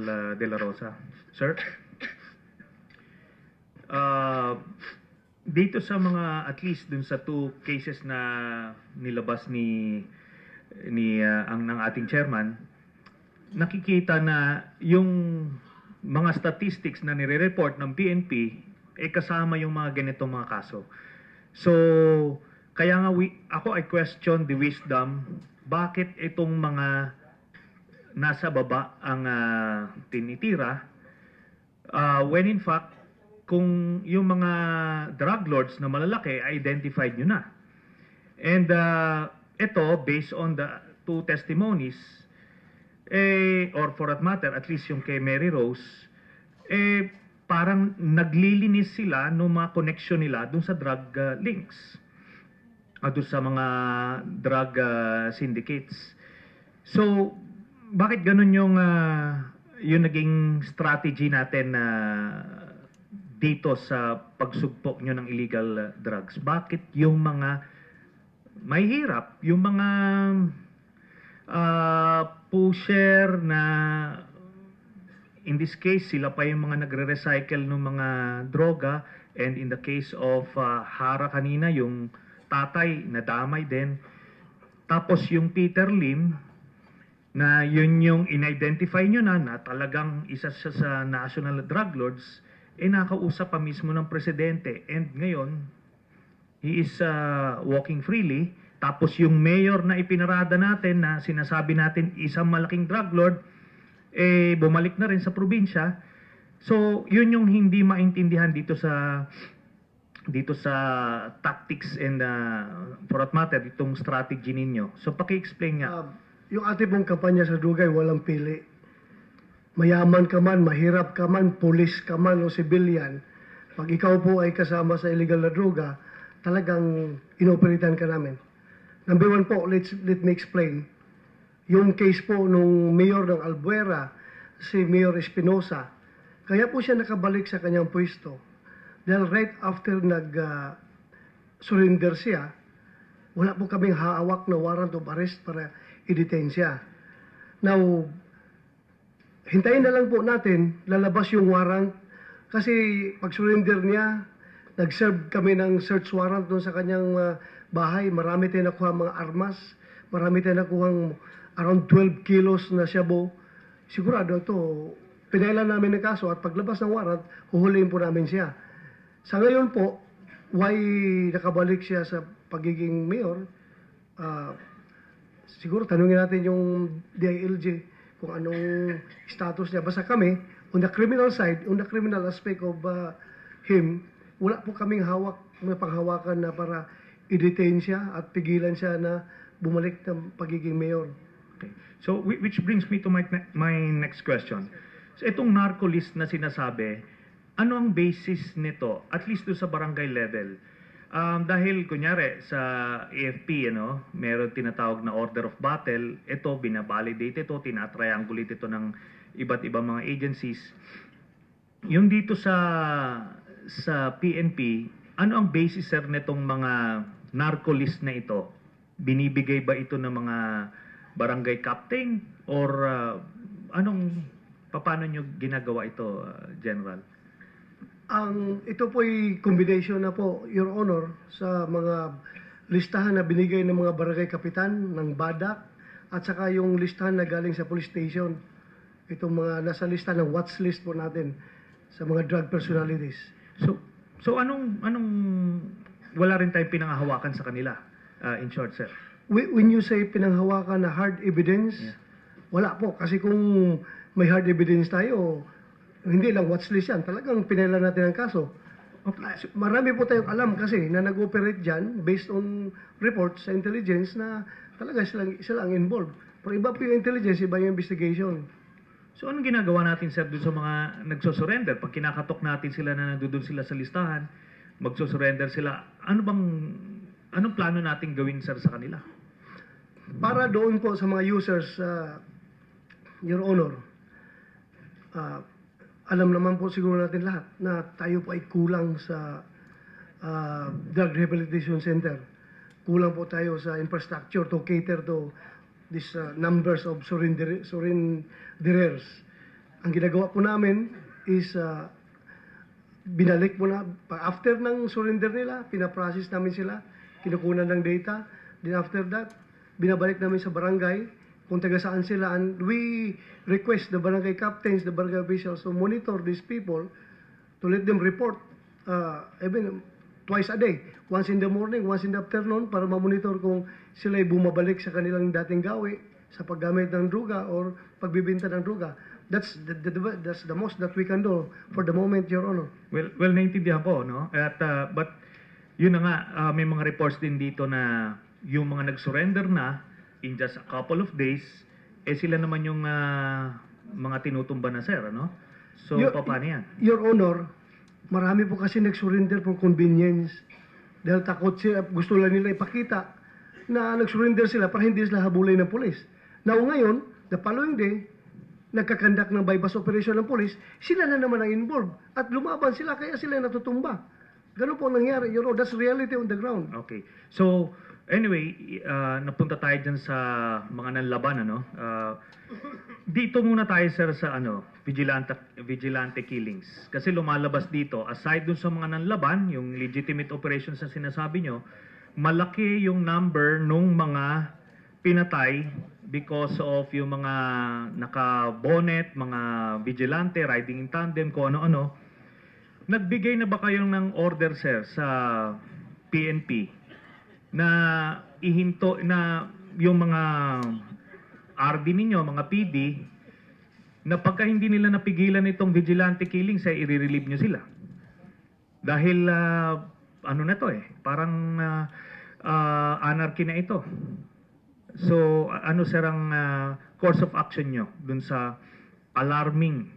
De La Rosa. Sir? Dito sa mga, at least dun sa 2 cases na nilabas ng ating chairman, nakikita na yung mga statistics na nire-report ng PNP kasama yung mga ganitong mga kaso. So, kaya nga ako I question the wisdom, bakit itong mga nasa baba ang tinitira, when in fact, kung yung mga drug lords na malalaki, identified nyo na. And ito, based on the 2 testimonies, or for that matter, at least yung kay Mary Rose, parang naglilinis sila ng mga connection nila dun sa drug links, dun sa mga drug syndicates. So, bakit ganun yung naging strategy natin dito sa pagsugpok nyo ng illegal drugs? Bakit yung mga may hirap, yung mga pusher na, in this case, sila pa yung mga nagre-recycle ng mga droga, and in the case of Hara kanina, yung tatay nadamay din. Tapos yung Peter Lim, na yun yung in-identify nyo na talagang isa siya sa national drug lords, nakausap pa mismo ng presidente, and ngayon he is walking freely. Tapos yung mayor na ipinarada natin na sinasabi natin isang malaking drug lord, bumalik na rin sa probinsya. So yun yung hindi maintindihan dito sa tactics and for that matter itong strategy ninyo. So paki-explain nga. Yung ating pong kampanya sa Dugay, walang pili. Mayaman ka man, mahirap ka man, pulis ka man o civilian, pag ikaw po ay kasama sa illegal na droga, talagang inoperitan ka namin. Number 1 po, let me explain. Yung case po nung mayor ng Albuera, si Mayor Espinosa, kaya po siya nakabalik sa kanyang pwesto. Dahil right after surrender siya, wala po kaming hawak na warrant of arrest para i-detain siya. Now, hintayin na lang po natin, lalabas yung warrant, kasi pag surrender niya, nag-serve kami ng search warrant doon sa kanyang bahay. Marami tayong nakuha mga armas, marami tayong nakuha around 12 kilos na shabu. Sigurado ito, pinailan namin ng kaso, at paglabas ng warrant, huhulihin po namin siya. Sa ngayon po, why nakabalik siya sa pagiging mayor? Siguro tanungin natin yung DILG kung anong status niya. Basta kami, on the criminal side, on the criminal aspect of him, wala po kaming hawak, may panghawakan na para i-detain siya at pigilan siya na bumalik ng pagiging mayor. Okay. So, which brings me to my next question. So, itong narco list na sinasabi, ano ang basis nito, at least do sa barangay level? Dahil, kunyari, sa AFP, meron tinatawag na order of battle, ito, binabalidate ito, tinatriangulate ito ng iba't ibang mga agencies. Yung dito sa PNP, ano ang basis, sir, nitong mga narco list na ito? Binibigay ba ito ng mga barangay captain? Or paano nyo ginagawa ito, General? Ito po ay combination na po, Your Honor, sa mga listahan na binigay ng mga barangay kapitan ng BADAC at saka yung listahan na galing sa police station. Itong mga nasa lista ng watch list po natin sa mga drug personalities. So anong wala rin tayong pinanghahawakan sa kanila, in short, sir? When you say pinanghawakan na hard evidence, yeah, wala po. Kasi kung may hard evidence tayo, hindi lang watchlist yan. Talagang pinailan natin ang kaso. Okay. Marami po tayong alam kasi na nag-operate dyan based on reports sa intelligence na talaga sila ang involved. Pero iba po yung intelligence, iba yung investigation. So anong ginagawa natin, sir, doon sa mga nagsosurrender? Pag kinakatok natin sila na nandun sila sa listahan, magsosurrender sila, anong plano natin gawin, sir, sa kanila? Para doon po sa mga users, Your Honor, alam naman po siguro natin lahat na tayo po ay kulang sa drug rehabilitation center. Kulang po tayo sa infrastructure to cater to these numbers of surrenderers. ang ginagawa po namin is binalik mo na, after ng surrender nila, pinaprocess namin sila, kinukunan ng data, then after that, binabalik namin sa barangay, kung taga saan sila, and we request the barangay captains, the barangay officials to monitor these people, to let them report, even twice a day, once in the morning, once in the afternoon, para ma-monitor kung sila ay bumabalik sa kanilang dating gawi, sa paggamit ng druga or pagbibinta ng druga. That's the most that we can do for the moment, Your Honor. Well, naintindihan ko, no? But yun na nga, may mga reports din dito na yung mga nag-surrender na in just a couple of days, sila naman yung mga tinutumba na, sir, ano? So, paano yan? Your Honor, marami po kasi nag-surrender for convenience. Dahil takot sila, gusto lang nila ipakita na nag-surrender sila para hindi sila habulin ng polis. Now ngayon, the following day, nagkakandak ng bypass operation ng polis, sila na naman ang involved. At lumaban sila, kaya sila natutumba. Ganun po ang nangyari. You know, that's reality on the ground. Okay. So, anyway, napunta tayo dyan sa mga nanlaban, ano? Dito muna tayo, sir, sa vigilante killings. Kasi lumalabas dito, aside dun sa mga nanlaban, yung legitimate operations na sinasabi nyo, malaki yung number nung mga pinatay because of yung mga naka-bonnet, mga vigilante, riding in tandem, kung ano-ano. Nagbigay na ba kayo ng order, sir, sa PNP na ihinto na yung mga RD ninyo, mga PD, na pagka hindi nila napigilan itong vigilante killings, ay i-relieve nyo sila? Dahil, ano na to parang anarchy na ito. So, ano sir ang course of action nyo dun sa alarming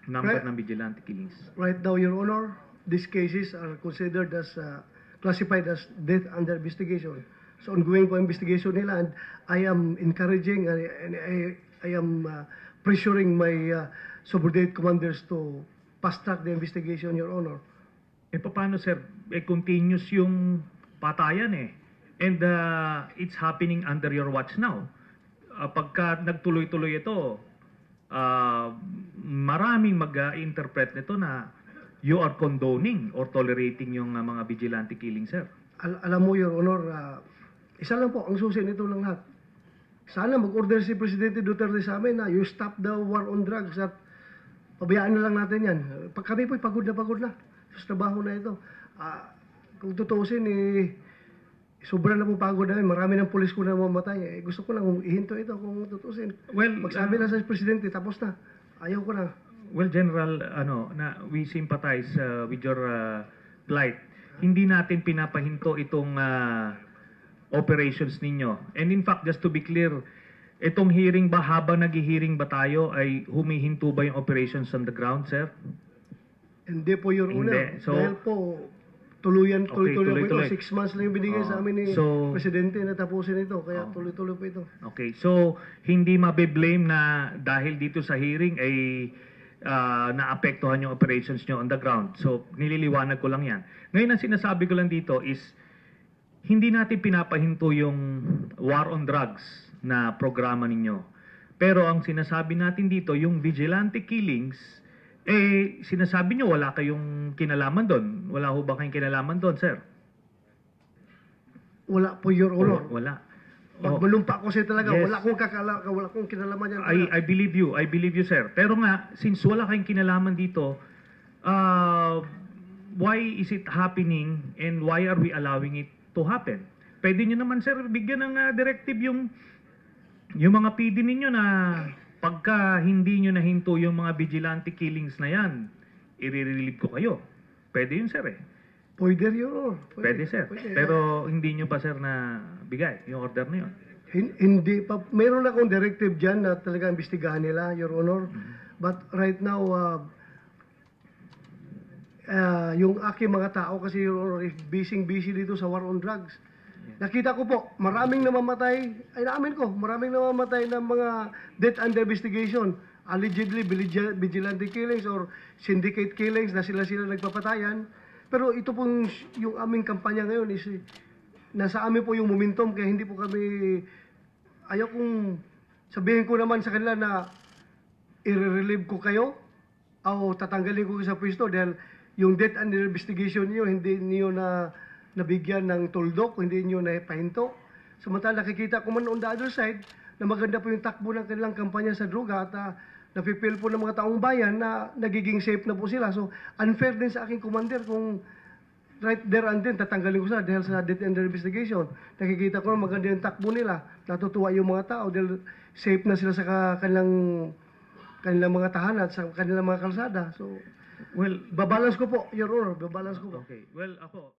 number ng vigilante killings? Right now, Your Honor, these cases are considered as, classified as death under investigation. So, ongoing po investigation nila, and I am encouraging, and I am pressuring my subordinate commanders to fast-track the investigation, Your Honor. Paano sir? Continuous yung patayan And it's happening under your watch now. Pagka nagtuloy-tuloy ito, maraming mag-interpret nito na you are condoning or tolerating yung mga vigilante killing, sir. Alam mo, Your Honor, isa lang po ang susi nito ng lahat. Sana mag-order si Presidente Duterte sa amin na you stop the war on drugs at pabayaan na lang natin yan. Kami po'y pagod na sa trabaho na ito. Kung tutusin, sobra na po pagod namin. Marami ng pulis ko na mamatay. Gusto ko lang ihinto ito kung tutusin. Well, magsabi na sa Presidente, tapos na. Ayaw ko na. Well, General, we sympathize with your plight. Hindi natin pinapahinto itong operations ninyo. And in fact, just to be clear, itong hearing ba, habang nag-hearing ba tayo, ay humihinto ba yung operations on the ground, sir? Hindi po, Your Honor. So, dahil po, tuloy-tuloy po ito. 6 months lang yung binigay sa amin ni Presidente na tapusin ito. Kaya tuloy-tuloy po ito. Okay. So, hindi mabe-blame na dahil dito sa hearing ay naapektuhan yung operations nyo on the ground. So, nililiwanag ko lang yan. Ngayon, ang sinasabi ko lang dito is, hindi natin pinapahinto yung war on drugs na programa ninyo. Pero ang sinasabi natin dito, yung vigilante killings, sinasabi nyo wala kayong kinalaman doon. Wala ho ba kayong kinalaman doon, sir? Wala po, Your Honor. Wala. Magmalumpa ko siya talaga. Yes. Wala akong kinalaman yan. I believe you, sir. Pero nga, since wala kayong kinalaman dito, why is it happening and why are we allowing it to happen? Pwede nyo naman, sir, bigyan ng directive yung mga PD ninyo na pagka hindi nyo nahinto yung mga vigilante killings na yan, i-relieve ko kayo. Pwede yun, sir, Pwede yun. Pwede, sir. Pwede. Pero hindi nyo pa, sir, na bigay yung order na yun. Hindi pa. Mayroon akong directive dyan na talaga imbestigahan nila, Your Honor. But right now, yung aking mga tao kasi, Your Honor, is busy dito sa war on drugs. Nakita ko po, maraming namamatay, maraming namamatay ng mga death under investigation. Allegedly, vigilante killings or syndicate killings na sila nagpapatayan. Pero ito pong yung aming kampanya ngayon is nasa amin po yung momentum kaya hindi po kami ayaw kong sabihin ko naman sa kanila na i-relieve ko kayo o tatanggalin ko kayo sa pwesto dahil yung death and investigation niyo hindi niyo na nabigyan ng tuldok, hindi niyo na pahinto. Samantala nakikita ko man on the other side na maganda po yung takbo ng kanilang kampanya sa droga at napipil po ng mga taong bayan na nagiging safe na po sila. So unfair din sa aking commander kung right there and then tatanggalin ko sila dahil sa death and investigation. Nakikita ko na maganda yung takbo nila. Natutuwa yung mga tao dahil safe na sila sa kanilang mga tahanan, sa kanilang mga kalsada. So, Well, babalance ko po, Your Honor, babalance ko po. okay. Well, ako